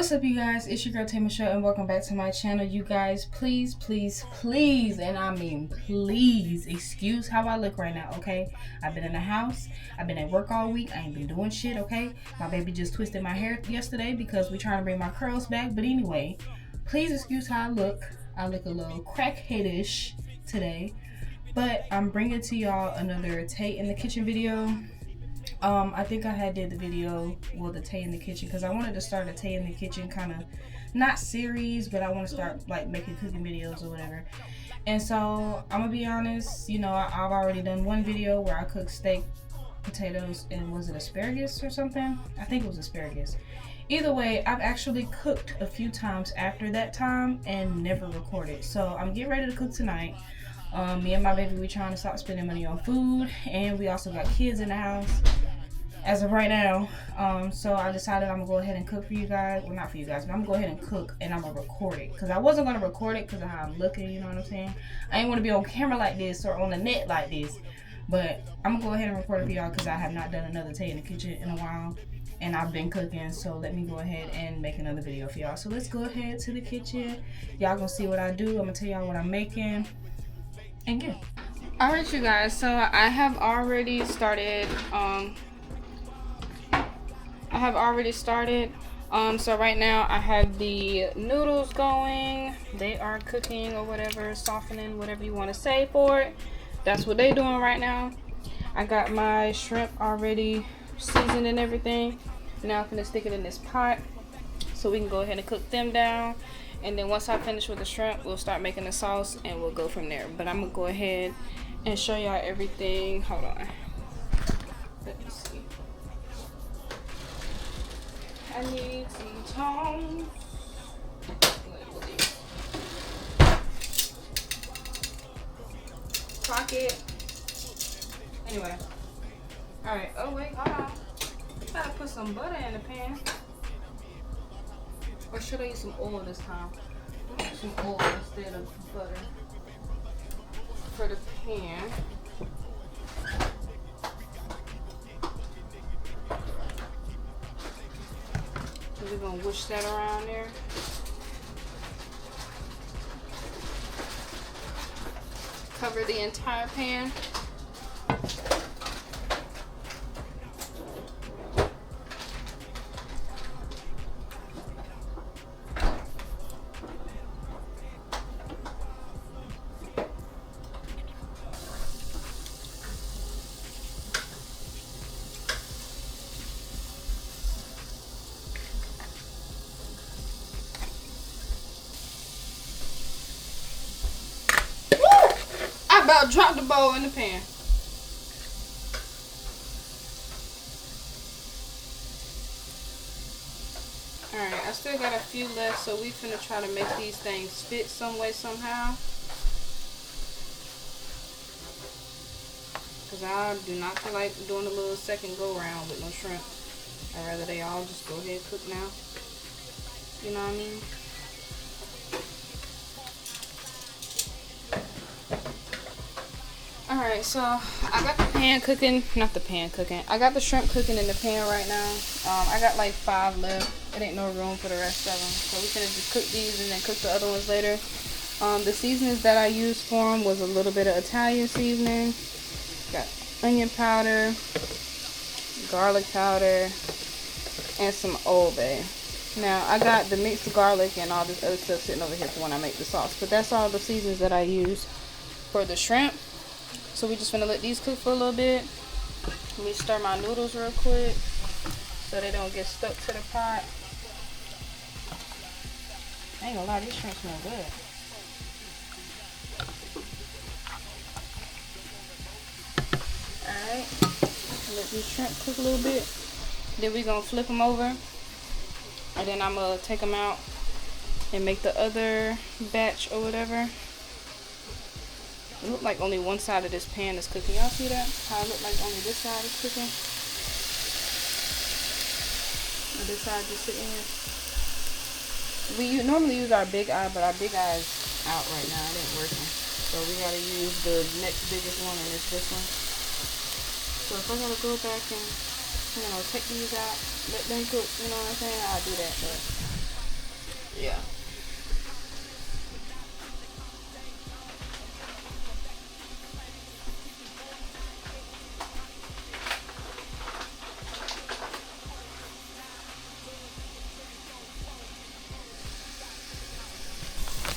What's up, you guys? It's your girl Tay Michelle, and welcome back to my channel. You guys, please, and I mean please, excuse how I look right now, okay? I've been in the house, I've been at work all week, I ain't been doing shit, okay? My baby just twisted my hair yesterday because we're trying to bring my curls back. But anyway, please excuse how I look. I look a little crackheadish today, but I'm bringing to y'all another Tay in the Kitchen video. I think I had did the video with the Tay in the Kitchen because I wanted to start a Tay in the Kitchen kind of, not series, but I want to start like making cooking videos or whatever. And so I'm gonna be honest, you know, I've already done one video where I cooked steak, potatoes, and was it asparagus or something? I think it was asparagus. Either way, I've actually cooked a few times after that time and never recorded. So I'm getting ready to cook tonight. Me and my baby, we trying to stop spending money on food, and we also got kids in the house as of right now. So I decided I'm gonna go ahead and cook for you guys. Well, not for you guys, but I'm gonna go ahead and cook, and I'm gonna record it because I wasn't gonna record it because of how I'm looking, you know what I'm saying? I ain't want to be on camera like this or on the net like this, but I'm gonna go ahead and record it for y'all because I have not done another Tay in the Kitchen in a while, and I've been cooking. So let me go ahead and make another video for y'all. So let's go ahead to the kitchen. Y'all gonna see what I do. I'm gonna tell y'all what I'm making, and yeah. All right, you guys, so I have already started so right now I have the noodles going. They are cooking or whatever, softening, whatever you want to say for it. That's what they're doing right now. I got my shrimp already seasoned and everything. Now I'm gonna stick it in this pot so we can go ahead and cook them down. And then once I finish with the shrimp, we'll start making the sauce and we'll go from there. But I'm gonna go ahead and show y'all everything. Hold on. Let me see. I need some tongs. Pocket. Anyway. Alright. Oh, wait. Hold on. Gotta put some butter in the pan. Or should I use some oil this time? Some oil instead of butter for the pan. So we're gonna whoosh that around there. Cover the entire pan. About drop the bowl in the pan. Alright, I still got a few left, so we finna try to make these things fit some way, somehow. Because I do not feel like doing a little second go round with no shrimp. I'd rather they all just go ahead and cook now. You know what I mean? Alright, so I got the pan cooking, I got the shrimp cooking in the pan right now. I got like 5 left. It ain't no room for the rest of them. So we finna just cook these and then cook the other ones later. The seasonings that I used for them was a little bit of Italian seasoning. Got onion powder, garlic powder, and some Old Bay. Now, I got the mixed garlic and all this other stuff sitting over here for when I make the sauce. But that's all the seasonings that I use for the shrimp. So we just gonna let these cook for a little bit. Let me stir my noodles real quick so they don't get stuck to the pot. I ain't gonna lie, these shrimp smell good. Alright, let these shrimp cook a little bit. Then we gonna flip them over. And then I'm gonna take them out and make the other batch or whatever. It look like only one side of this pan is cooking. Y'all see that? How it look like only this side is cooking? And this side just sitting here. We normally use our big eye, but our big eye is out right now. It ain't working. So we gotta use the next biggest one, and it's this one. So if I gotta go back and, you know, take these out, let them cook, you know what I'm saying? I'll do that, but Yeah.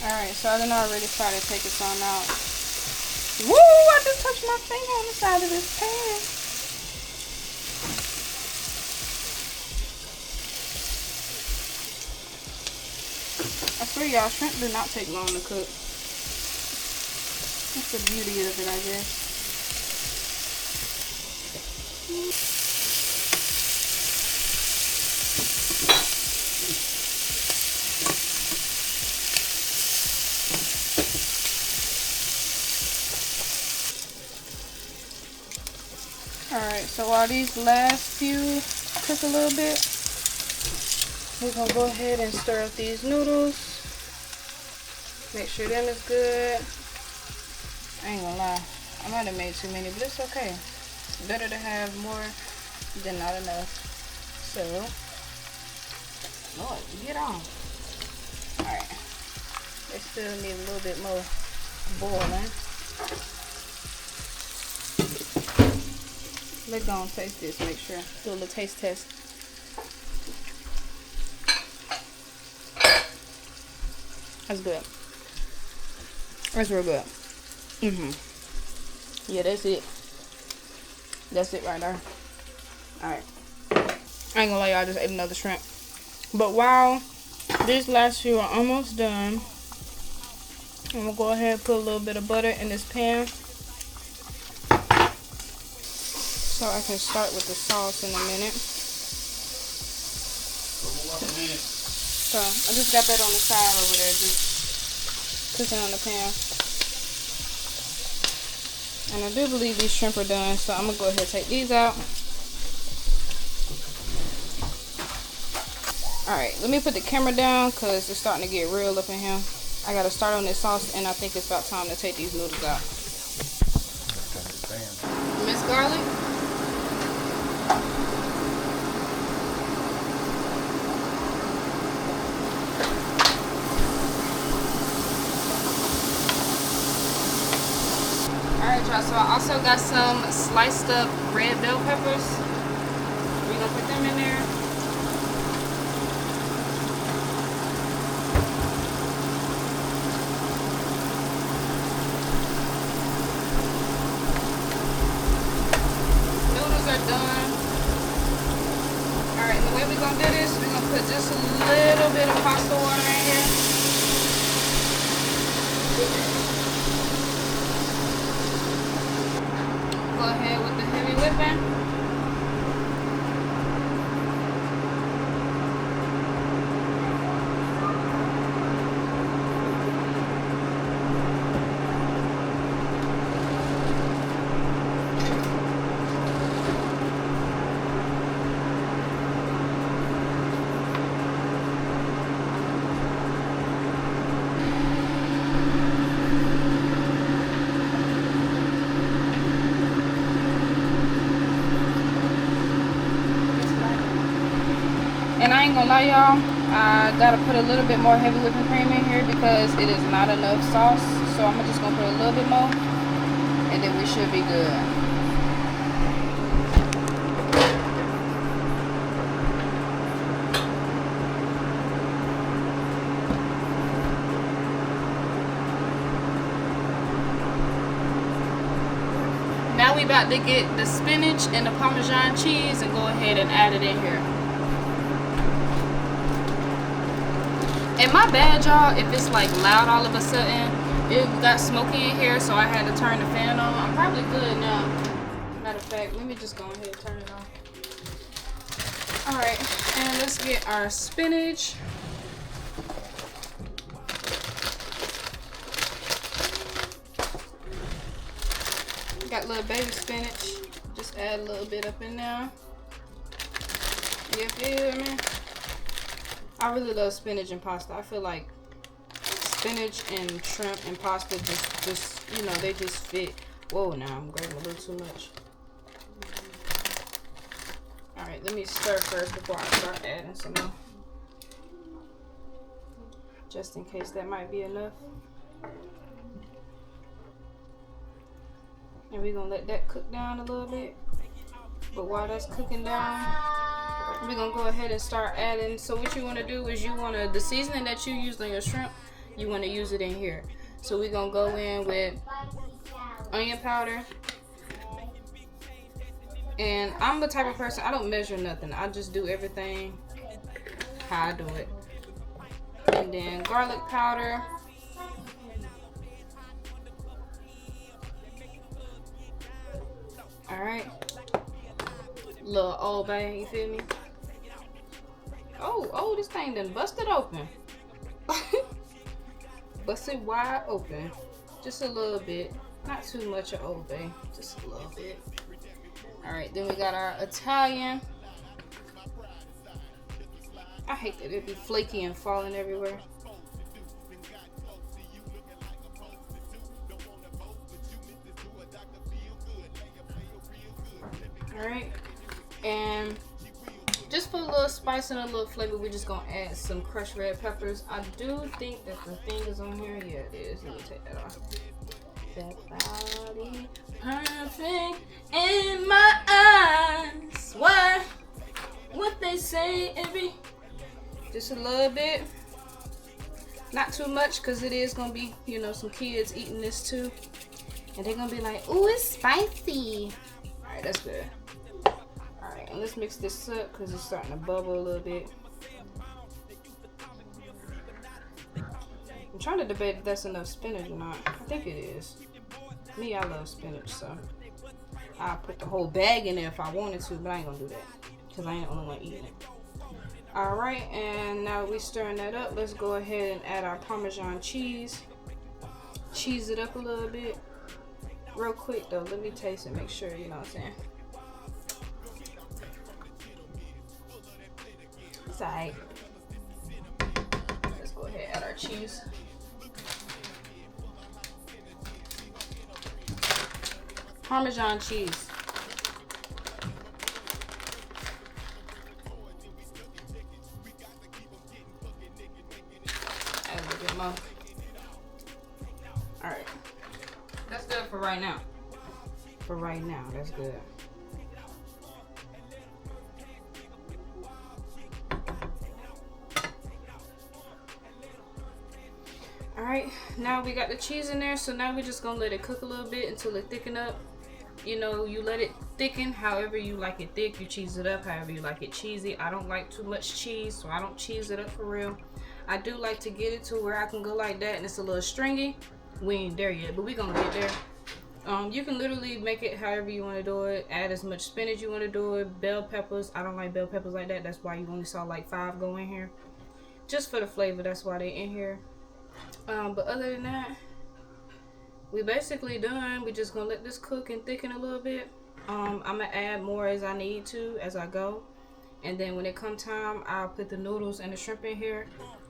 Alright, so I done already started taking some out. Woo! I just touched my finger on the side of this pan. I swear y'all, shrimp do not take long to cook. That's the beauty of it, I guess. Alright, so while these last few cook a little bit, we're gonna go ahead and stir up these noodles. Make sure them is good. I ain't gonna lie, I might have made too many, but it's okay. It's better to have more than not enough. So, Lord, get on. Alright, they still need a little bit more boiling. Let's go and taste this, make sure. Do a little taste test. That's good. That's real good. Yeah, that's it. That's it right there. Alright. I ain't gonna lie, y'all, I just ate another shrimp. But while these last few are almost done, I'm gonna go ahead and put a little bit of butter in this pan, so I can start with the sauce in a minute. So I just got that on the side over there, just cooking on the pan. And I do believe these shrimp are done, so I'm gonna go ahead and take these out. Alright, let me put the camera down because it's starting to get real up in here. I gotta start on this sauce, and I think it's about time to take these noodles out. Miss Garlic? Alright, y'all, so I also got some sliced up red bell peppers. We're gonna put them in there. Noodles are done. Alright, the way we're gonna do this, we're gonna put just a little bit of pasta water in here. Go ahead with the heavy whipping. And I ain't gonna lie, y'all, I gotta put a little bit more heavy whipping cream in here because it is not enough sauce. So I'm just gonna put a little bit more, and then we should be good. Now we about to get the spinach and the Parmesan cheese and go ahead and add it in here. And my bad, y'all, if it's like loud all of a sudden. It got smoky in here, so I had to turn the fan on. I'm probably good now. Matter of fact, let me just go ahead and turn it on. Alright, and let's get our spinach. Got little baby spinach. Just add a little bit up in there. You feel me? I really love spinach and pasta. I feel like spinach and shrimp and pasta just you know, they just fit. Whoa, now I'm grabbing a little too much. Alright, let me stir first before I start adding some more. just in case that might be enough. And we're gonna let that cook down a little bit. But while that's cooking down, we're gonna go ahead and start adding. So what you wanna do is the seasoning that you used on your shrimp, you wanna use it in here. So we're gonna go in with onion powder. And I'm the type of person, I don't measure nothing. I just do everything how I do it. And then garlic powder. Alright. Little Old Bay, you feel me? Oh, this thing done busted open. Busted wide open. Just a little bit. Not too much of Old Bay. Just a little bit. Alright, then we got our Italian. I hate that it be flaky and falling everywhere. Alright, and just for a little spice and a little flavor, we're just gonna add some crushed red peppers. I do think that the thing is on here. Yeah, it is. Let me take that off. That body perfect in my eyes. Why? What they say just a little bit. Not too much, because it is gonna be, you know, some kids eating this too. And they're gonna be like, ooh, it's spicy. Alright, that's good. Alright, and let's mix this up because it's starting to bubble a little bit. I'm trying to debate if that's enough spinach or not. I think it is. Me, I love spinach, so I'll put the whole bag in there if I wanted to, but I ain't gonna do that because I ain't the only one eating it. Alright, and now we stirring that up, let's go ahead and add our Parmesan cheese. Cheese it up a little bit. Real quick though, let me taste it, make sure, you know what I'm saying. It's alright. Let's go ahead and add our cheese. Parmesan cheese. Add a little bit more. Alright. That's good for right now. For right now, that's good. Alright, now we got the cheese in there, so now we're just gonna let it cook a little bit until it thicken up. You know, you let it thicken however you like it thick. You cheese it up however you like it cheesy. I don't like too much cheese, so I don't cheese it up for real. I do like to get it to where I can go like that and it's a little stringy. We ain't there yet, but we gonna get there. You can literally make it however you want to do it. Add as much spinach you want to do it. Bell peppers. I don't like bell peppers like that. That's why you only saw like 5 go in here. Just for the flavor, that's why they in here. But other than that, we basically done. We just gonna let this cook and thicken a little bit. I'm gonna add more as I need to as I go, and then when it come time, I'll put the noodles and the shrimp in here,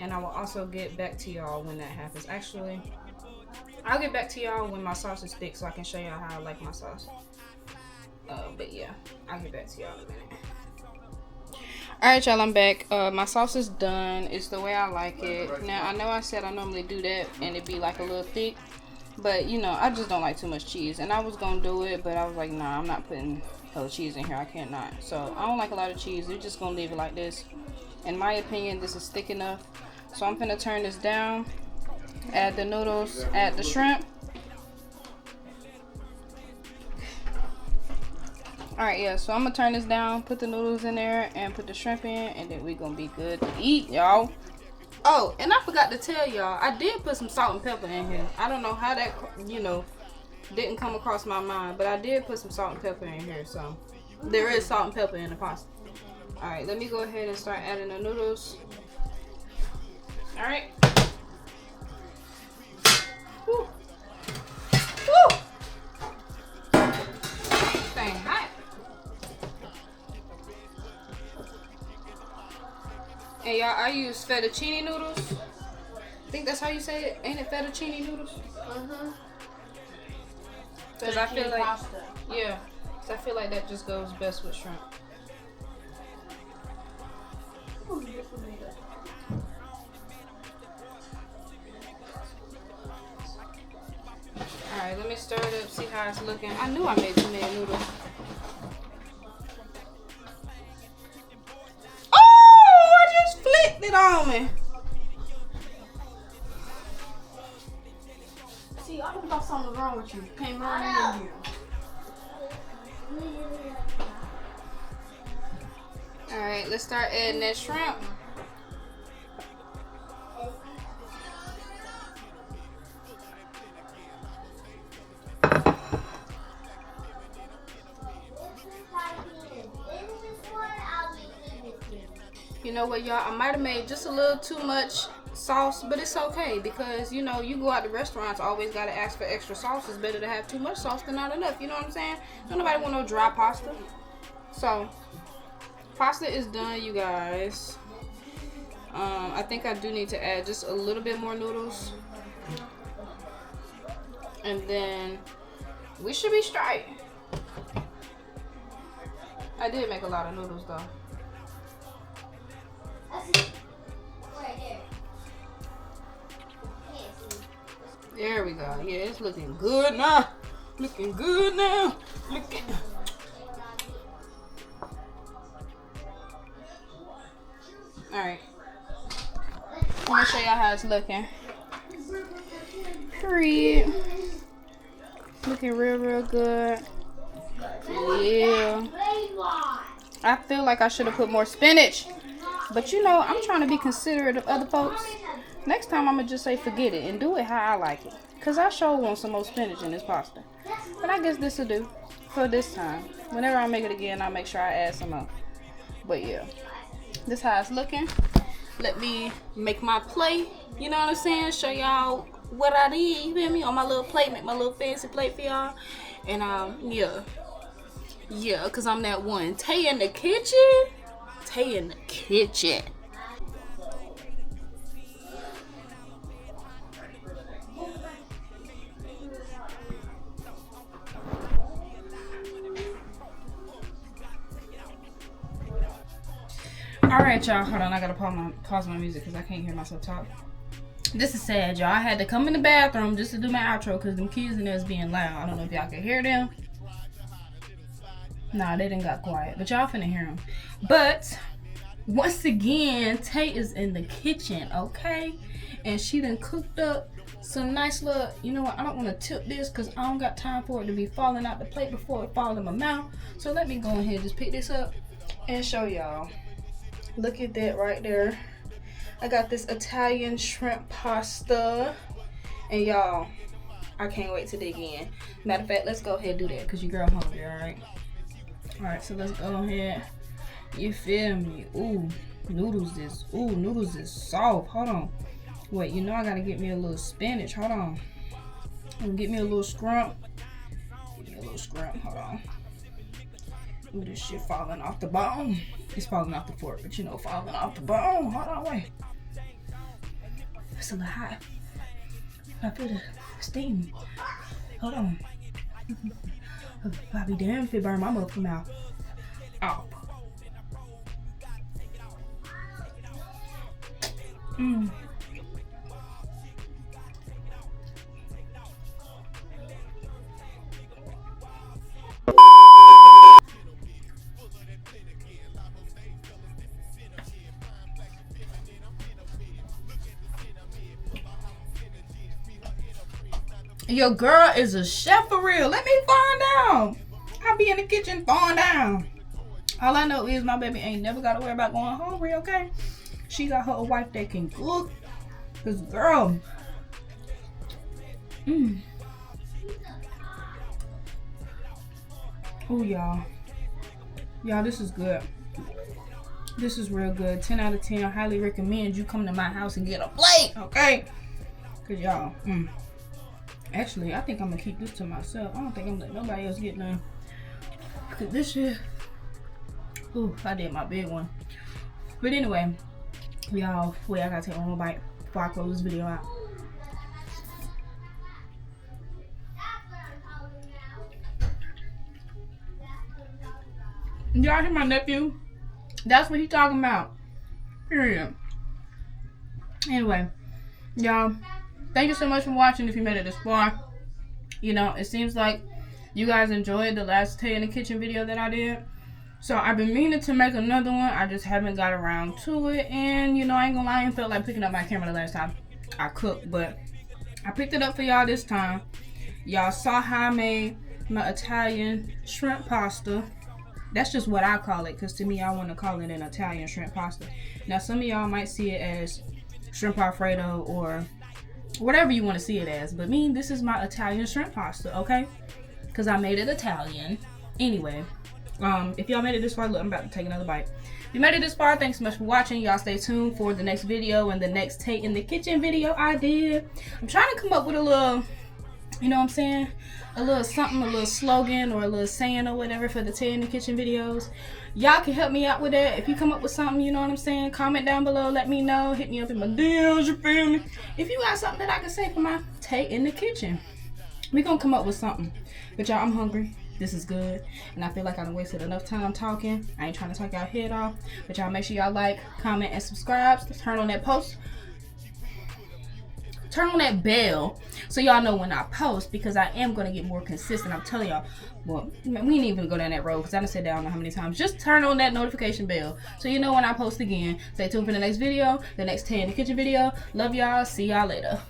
and I will also get back to y'all when that happens. Actually, I'll get back to y'all when my sauce is thick so I can show y'all how I like my sauce. But yeah, I'll get back to y'all in a minute. Alright y'all, I'm back. My sauce is done. It's the way I like it. Now, I know I said I normally do that and it'd be like a little thick, but you know, I just don't like too much cheese. And I was gonna do it, but I was like, nah, I'm not putting hella cheese in here. I can't not. So I don't like a lot of cheese. We're just gonna leave it like this. In my opinion, this is thick enough. So I'm gonna turn this down, add the noodles, add the shrimp. Alright, yeah, so I'm gonna turn this down, put the noodles in there, and put the shrimp in, and then we gonna be good to eat, y'all. Oh, and I forgot to tell y'all, I did put some salt and pepper in here. I don't know how that, you know, didn't come across my mind, but I did put some salt and pepper in here, so there is salt and pepper in the pasta. Alright, let me go ahead and start adding the noodles. Alright. Woo. Woo. Dang hot. And y'all, I use fettuccine noodles. I think that's how you say it. Ain't it fettuccine noodles? Because I feel like, pasta. Yeah, because I feel like that just goes best with shrimp. see how it's looking. I knew I made too many noodles. Oh, I just flipped it on me. See, I thought something was wrong with you. Can't run in here. Alright, let's start adding that shrimp. You know what, y'all? I might have made just a little too much sauce, but it's okay because, you know, you go out to restaurants, always got to ask for extra sauce. It's better to have too much sauce than not enough. You know what I'm saying? Don't nobody want no dry pasta. So, pasta is done, you guys. I think I do need to add just a little bit more noodles. And then we should be straight. I did make a lot of noodles though. There we go. Yeah, it's looking good now. Looking good now. Looking. Alright. I'm gonna show y'all how it's looking. Period. Looking real good. Yeah. I feel like I should have put more spinach. But you know, I'm trying to be considerate of other folks. Next time I'm gonna just say forget it and do it how I like it. Cause I sure want some more spinach in this pasta. But I guess this will do for this time. Whenever I make it again, I'll make sure I add some more. But yeah, this how it's looking. Let me make my plate. You know what I'm saying? Show y'all what I did. You feel me? On my little plate, make my little fancy plate for y'all. And yeah, cause I'm that one. Tay in the kitchen. Tay in the kitchen. Alright, y'all, hold on. I gotta pause my music because I can't hear myself talk. This is sad, y'all. I had to come in the bathroom just to do my outro because them kids in there is being loud. I don't know if y'all can hear them. Nah, they didn't got quiet, but y'all finna hear them. But once again, Tay is in the kitchen, okay? And she done cooked up some nice little, you know what? I don't want to tilt this because I don't got time for it to be falling out the plate before it falls in my mouth. So let me go ahead and just pick this up and show y'all. Look at that right there. I got this Italian shrimp pasta. And y'all, I can't wait to dig in. Matter of fact, let's go ahead and do that because your girl hungry, alright? Alright, so let's go ahead. You feel me? Ooh, noodles is soft. Hold on. Wait, you know I gotta get me a little spinach. Hold on. Get me a little scrump. Hold on. Ooh, this shit falling off the bone. It's falling off the fork, but you know, falling off the bone. Hold on, wait. It's a little hot. I feel the steam. Hold on. I'll be damned if it burn my motherfucking mouth. Oh. Your girl is a chef for real. Let me find out. I'll be in the kitchen falling down. All I know is my baby ain't never got to worry about going hungry, okay? She got her a wife that can cook. Cause girl. Oh, y'all. Y'all, this is good. This is real good. 10 out of 10. I highly recommend you come to my house and get a plate, okay? Cause y'all, actually, I think I'm gonna keep this to myself. I don't think I'm gonna let nobody else get none. Cause this shit, ooh, I did my big one. But anyway, y'all, wait, I gotta take one more bite before I close this video out. Y'all hear my nephew? That's what he talking about. Period. Anyway, y'all, thank you so much for watching if you made it this far. You know, it seems like you guys enjoyed the last Tay in the Kitchen video that I did. So I've been meaning to make another one. I just haven't got around to it. And you know, I ain't gonna lie, I didn't feel like picking up my camera the last time I cooked. But I picked it up for y'all this time. Y'all saw how I made my Italian shrimp pasta. That's just what I call it, because to me, I want to call it an Italian shrimp pasta. Now, some of y'all might see it as shrimp Alfredo or whatever you want to see it as. But me, this is my Italian shrimp pasta, okay? Because I made it Italian. Anyway, if y'all made it this far, look, I'm about to take another bite. If you made it this far, thanks so much for watching. Y'all stay tuned for the next video and the next Tay in the Kitchen video I did. I'm trying to come up with a little, you know what I'm saying? A little something, a little slogan or a little saying or whatever for the Tay in the Kitchen videos. Y'all can help me out with that. If you come up with something, you know what I'm saying? Comment down below, let me know. Hit me up in my DMs, you feel me? If you got something that I can say for my Tay in the Kitchen, we gonna come up with something. But y'all, I'm hungry. This is good. And I feel like I done wasted enough time talking. I ain't trying to talk y'all head off. But y'all make sure y'all like, comment, and subscribe. Turn on that post. Turn on that bell so y'all know when I post, because I am going to get more consistent. I'm telling y'all. Well, we ain't even go down that road because I done said that I don't know how many times. Just turn on that notification bell so you know when I post again. Stay tuned for the next video, the next Tay in the Kitchen video. Love y'all. See y'all later.